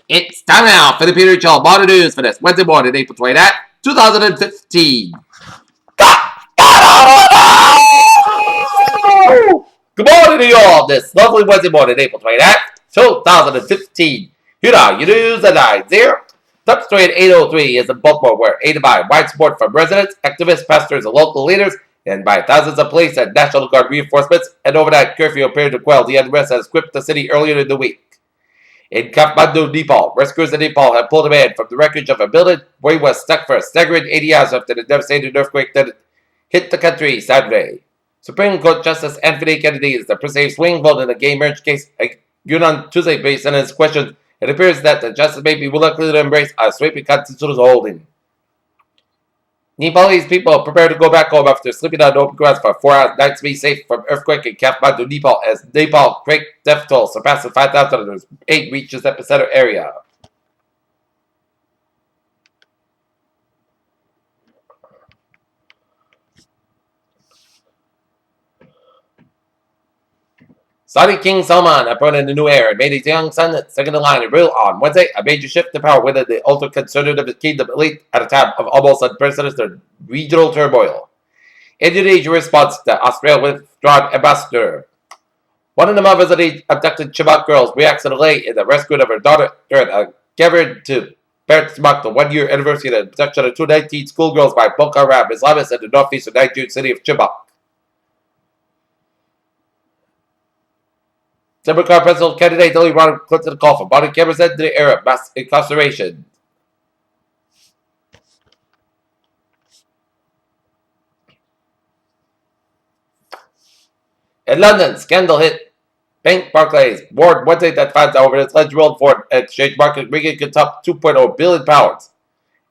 It's time now for the Peter Chill Morning News for this Wednesday morning, April 29th, 2015. Good morning to you all this lovely Wednesday morning, April 29th, 2015. Here are your news at 9-0. Top story at 8:03 is in Baltimore, where aided by wide support from residents, activists, pastors, and local leaders, and by thousands of police and National Guard reinforcements, an overnight curfew appeared to quell the unrest that has gripped the city earlier in the week. In Kathmandu, Nepal, rescuers in Nepal have pulled a man from the wreckage of a building where he was stuck for a staggering 80 hours after the devastating earthquake that hit the country Saturday. Supreme Court Justice Anthony Kennedy is the per se swing vote in the gay marriage case on Tuesday based on his questions. It appears that the justice may be reluctant to embrace a sweeping constitutional holding. Nepalese people prepare to go back home after sleeping on open grass for 4 hours nights to be safe from earthquake in Kathmandu, Nepal, as Nepal quake death toll surpasses 5,000 as 8 reaches epicenter area. Saudi King Salman appointed a new heir and made his young son second in line to rule on Wednesday, a major shift in power within the ultra-conservative kingdom elite at a time of almost unprecedented regional turmoil. Indonesia responds to Australia withdrawn ambassador. One of the mothers of the abducted Chibok girls reacts to the delay in the rescue of her daughter gathered to parents mark the 1-year anniversary of the abduction of 219 schoolgirls by Boko Haram Islamists in the northeastern Nigerian city of Chibok. Democrat presidential candidate Hillary Clinton called for modern cameras into the era of mass incarceration. In London, scandal hit Bank Barclays warned Wednesday that funds over its alleged role foreign exchange market bringing it top £2.0 billion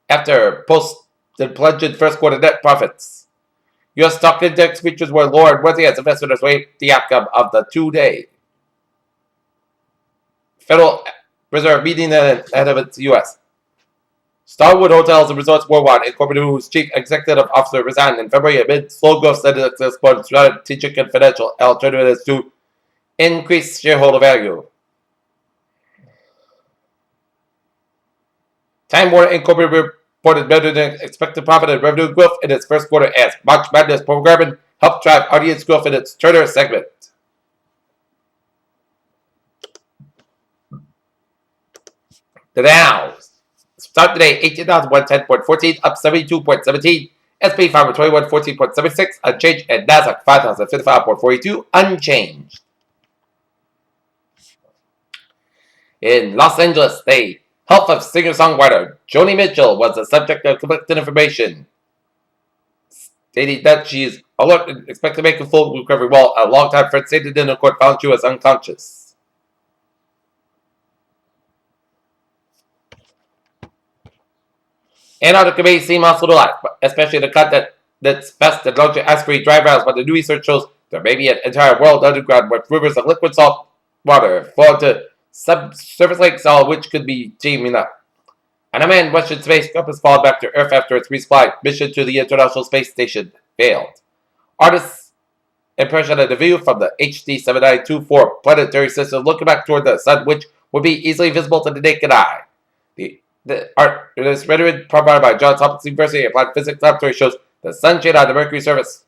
after posted plunged first quarter net profits. U.S. stock index futures were lower Wednesday as investors await the outcome of the 2-day Federal Reserve meeting ahead of its U.S. Starwood Hotels and Resorts Worldwide Incorporated, whose chief executive officer resigned in February amid slow growth statistics exploring strategic and financial alternatives to increase shareholder value. Time Warner Incorporated reported better than expected profit and revenue growth in its first quarter as March Madness programming helped drive audience growth in its Turner segment. The Dow start today 18,110.14, up 72.17. SP 521.14.76, unchanged, and Nasdaq 5,055.42, unchanged. In Los Angeles, the health of singer-songwriter Joni Mitchell was the subject of conflicting information, stating that she is alert and expected to make a full recovery, while a longtime friend stated in the court found she was unconscious. Antarctica may seem hostile to life, especially the continent that's best and larger ice-free dry routes, but the new research shows there may be an entire world underground with rivers of liquid salt water flow into subsurface lakes, all of which could be teeming up. An unmanned Russian spacecraft has fallen back to Earth after its resupply mission to the International Space Station failed. Artists' impression of the view from the HD 7924 planetary system looking back toward the sun, which would be easily visible to the naked eye. The art is rendered provided by Johns Hopkins University Applied Physics Laboratory shows the sunshade on the Mercury surface,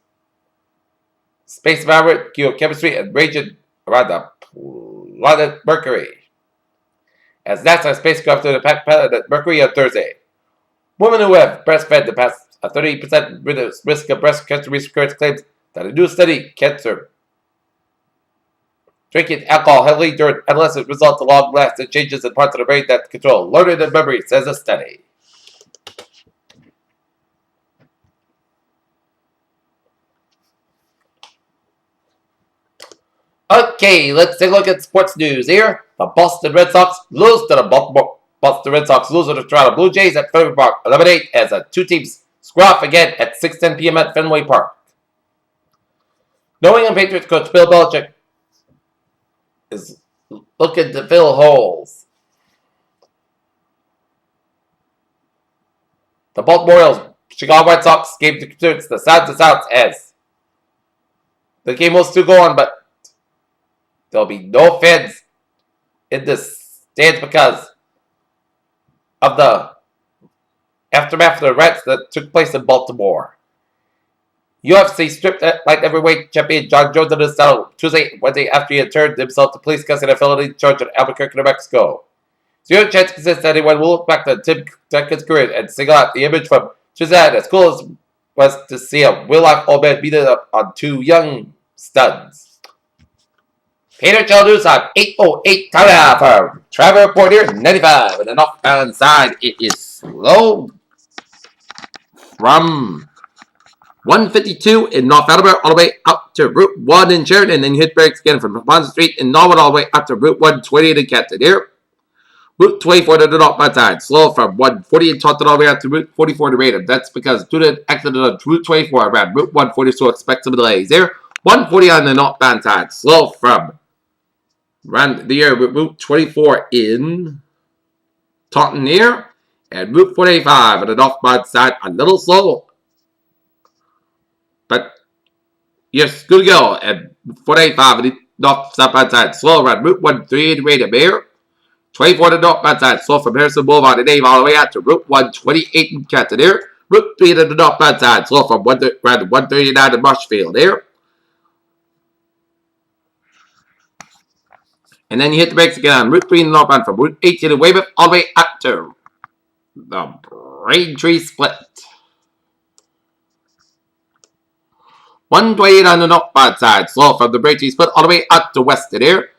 space environment, geochemistry, and region around the planet Mercury. As NASA spacecraft to the planet Mercury on Thursday, women who have breastfed the past a 30% risk of breast cancer recurrence claims that a new study cancer drinking alcohol heavily during adolescence results in long-lasting changes in parts of the brain that control learning and memory, says a study. Okay, let's take a look at sports news here. The Boston Red Sox lose to the Toronto Blue Jays at Fenway Park 11-8 as the two teams square off again at 6:10 p.m. at Fenway Park. New England Patriots coach Bill Belichick is looking to fill holes. The Baltimore Orioles, Chicago White Sox gave the Patriots the sides and sounds as the game will still go on, but there'll be no fans in the stands because of the aftermath of the riots that took place in Baltimore. UFC stripped light heavyweight champion John Jones of his title Wednesday after he had turned himself to police custody of felony charge in Albuquerque, New Mexico. Zero chance exists that anyone will look back to Tim Duncan's career and single out the image from Trinidad as cool as was to see a real-life old man beating up on two young studs. Peter Childers on 8:08 time for Trevor Porter 95 and the northbound side. It is slow from 152 in North Attleboro all the way up to Route 1 in Sheridan, and then hit brakes again from Pond Street in Norwood all the way up to Route 120 in Captain here. Route 24 to the northbound side, slow from 140 in Taunton all the way up to Route 44 to Radom. That's because due to the accident on Route 24 around Route 140, so expect some delays there. 140 on the northbound side, slow from around the area with Route 24 in Taunton here, and Route 485 on the northbound side, a little slow. But yes, good to go. And 485 on the north-southbound side, slow around Route 138 to Radom here. 24 to the northbound side, slow from Harrison Boulevard and Dave all the way out to Route 128 in Canton here. Route 3 to the northbound side, slow from around 139 to Marshfield here. And then you hit the brakes again on Route 3 in the northbound from Route 18 to Weymouth all the way up to the Braintree Split. 128 on the northbound side, slow from the Braintree Split all the way up to Weston here.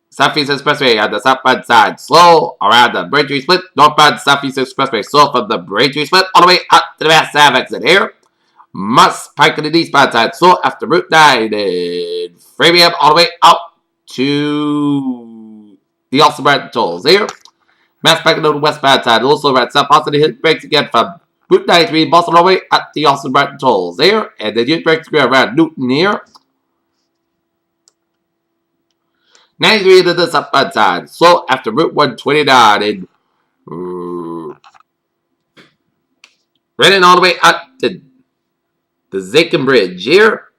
Southeast Expressway on the southbound side, slow around the Braintree Split. Northbound Southeast Expressway, slow from the Braintree Split all the way up to the Mass Ave exit here. Moss Pike on the eastbound side, slow after Route 9 and Framingham all the way up to the Austin Martin tolls here. Mass Pike on the westbound side, a little slow around South Boston. Hit brakes again from Route 93 Boston all the way up the Austin Martin tolls there. And then hit brakes again around Newton here. 93 to the southbound side, slow after Route 129 and running all the way up to the Zachem Bridge here.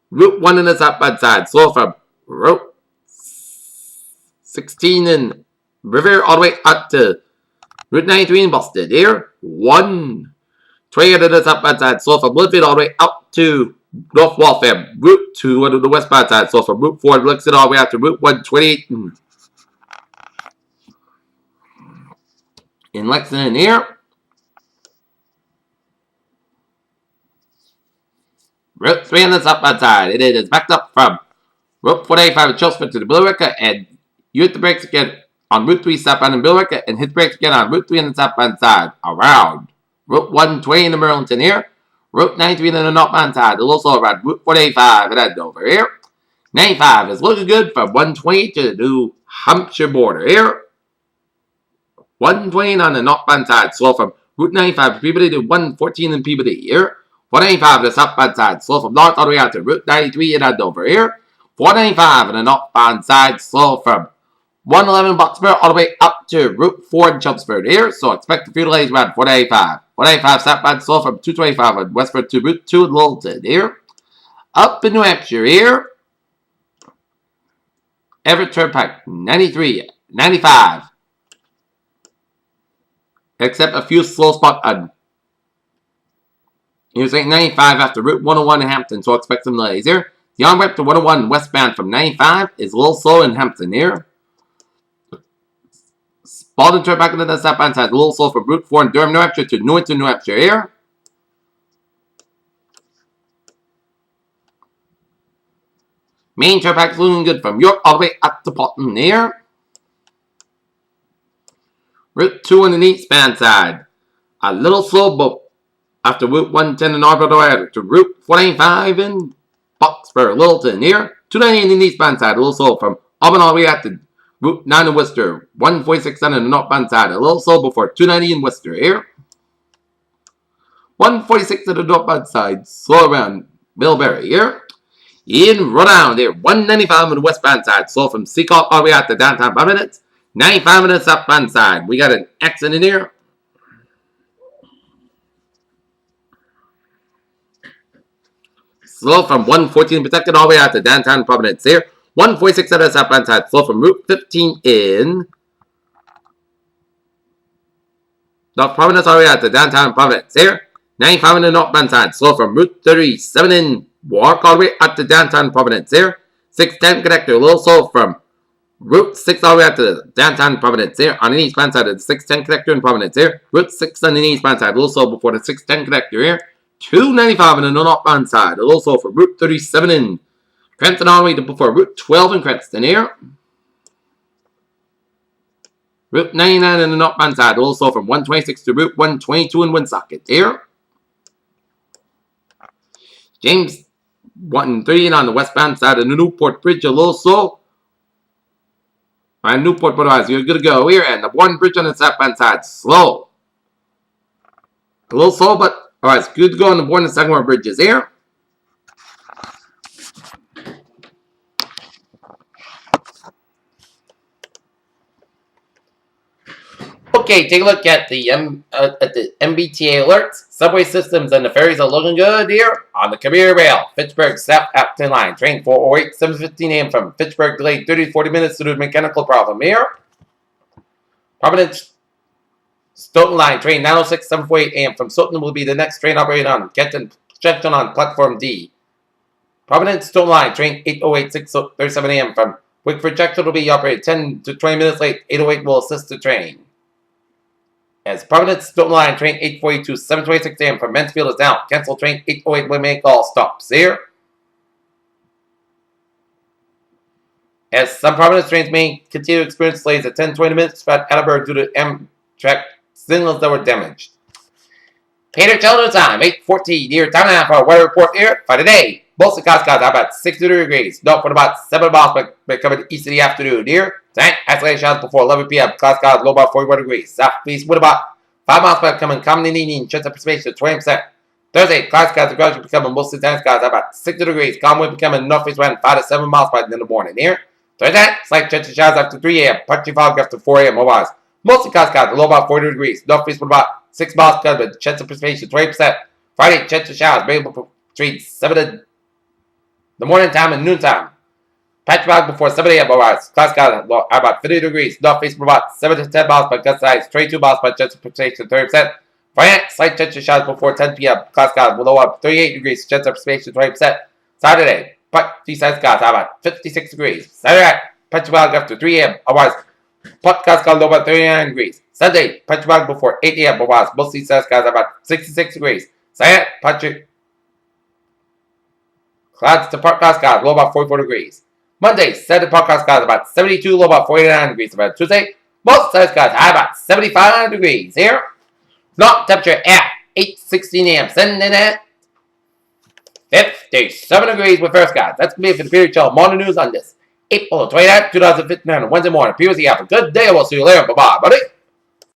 Route 1 in the southbound side, slow from Route 16 in River all the way up to Route 93 in Boston here. 120 to the southbound side, slow from Woodford all the way up to North Waltham, Route 2 on the westbound side, so from Route 4 in Lexington all the way out to Route 128 in Lexington here. Route 3 on the southbound side, it is backed up from Route 485 in Chelmsford to the Billerica, and you hit the brakes again on Route 3 southbound in Billerica, and hit the brakes again on Route 3 on the southbound side around Route 120 in Burlington here. Route 93 on the northbound side, a little slow around Route 485 and Andover here. 95 is looking good from 120 to the New Hampshire border here. 120 on the northbound side, slow from Route 95 to Peabody to 114 in Peabody here. 495 on the southbound side, slow from north all the way out to Route 93 in Andover here. 495 on the northbound side, slow from 111 Boxborough all the way up to Route 4 in Chelmsford here. So expect a few delays around 485. 185 southbound slow from 225 on Westford to Route 2 in Littleton here. Up in New Hampshire here. Everett Turnpike 93, 95. Except a few slow spots on Interstate 95 after Route 101 in Hampton, so expect some delays here. The on-ramp to 101 westbound from 95 is a little slow in Hampton here. Spalding Turnpike on the southbound side, a little slow from Route 4 in Durham, New Hampshire to Newington, New Hampshire here. Main Turnpike is looking good from York all the way up to Portland here. Route 2 on the eastbound side, a little slow, but after Route 110 in Arbor to Route 495 in Boxford, Littleton here. 290 in the eastbound side, a little slow from Auburn all the way out to Route 9 in Worcester. 146 on the northbound side, a little slow before 290 in Worcester here. 146 on the northbound side, slow around Millbury here. In Rhode Island here, 195 on the westbound side, slow from Seacock all the way out to downtown Providence. 95 on the southbound side. We got an accident here. Slow from 114 protected all the way out to downtown Providence here. 146 on the southbound side. Slow from Route 15 in North Providence all the way out to downtown Providence. Here, 95 in the northbound side. Slow from Route 37 in Walk all the way out to downtown Providence. Here, 610 connector. A little slow from Route 6 all the way out to downtown Providence. Here, on the eastbound side of the 610 connector in Providence. Here, Route 6 on the eastbound side. A little slow before the 610 connector. Here, 295 in the northbound side. A little slow for Route 37 in Cranston all the way to before Route 12 in Cranston. Here, Route 99 in the northbound side, also from 126 to Route 122 in Woonsocket. Here, James 113 on the westbound side of the Newport Bridge, a little slow. Alright, Newport, but otherwise, you're good to go here. And the one bridge on the southbound side, slow. A little slow, but alright, it's good to go on the one and second one bridges here. Okay, take a look at the MBTA alerts. Subway systems and the ferries are looking good here. On the Commuter Rail, Fitchburg Southampton line, train 408, 7:15 a.m. from Fitchburg, delayed 30 to 40 minutes due to a mechanical problem here. Providence Stoughton line, train 906, 7:48 a.m. from Stoughton will be the next train operated on Kenton Junction on platform D. Providence Stoughton line, train 808, 6:37 a.m. from Wickford Junction will be operated 10 to 20 minutes late. 808 will assist the train. As Providence Stoughton line, train 842, 7:26 a.m. from Mansfield is down. Cancel train 808 will make all stops here. As some Providence trains may continue to experience delays at 10-20 minutes at Attleboro due to Amtrak signals that were damaged. Peter Children's time, 8:14 here. Time now for a weather report here for today. Mostly clouds about 60 degrees. North for about 7 miles but coming east in the afternoon here. Tonight, isolated showers before 11 p.m. Clouds low about 41 degrees. Southeast wind about 5 miles but coming coming in the evening. Chance of precipitation 20%. Thursday, clouds gradually becoming mostly dense skies about 60 degrees. Calm wind becoming northeast wind 5 to 7 miles by the end of the morning here. Thursday, slight chance of showers after 3 a.m. Punchy fog after 4 a.m. Otherwise, mostly clouds low about 40 degrees. Northeast wind about 6 miles but chance of precipitation 20%. Friday, chance of showers available between 7 to the morning time and noontime. Patch fog before 7 a.m. Otherwise, clouds about 50 degrees. Northeast from about 7 to 10 miles by gust size, 22 miles by chance of precipitation 30%. Friday, slight chance of showers before 10 p.m. Clouds below up 38 degrees, chance of precipitation 20%. Saturday, patchy size clouds about 56 degrees. Saturday, patch fog after 3 a.m. Otherwise, clouds low about 39 degrees. Sunday, patch fog before 8 a.m. Otherwise, mostly size clouds about 66 degrees. Saturday, patchy clouds to part clouds low about 44 degrees. Monday, set to part clouds about 72, low about 49 degrees. About Tuesday, most size clouds high about 75 degrees. Here, north temperature at 8:16 a.m. Sunday night, 57 degrees with first skies. That's me for the Peter Child Morning News on this April 29th, 2015 on Wednesday morning. Peter, have a good day. We'll see you later. Bye-bye, buddy.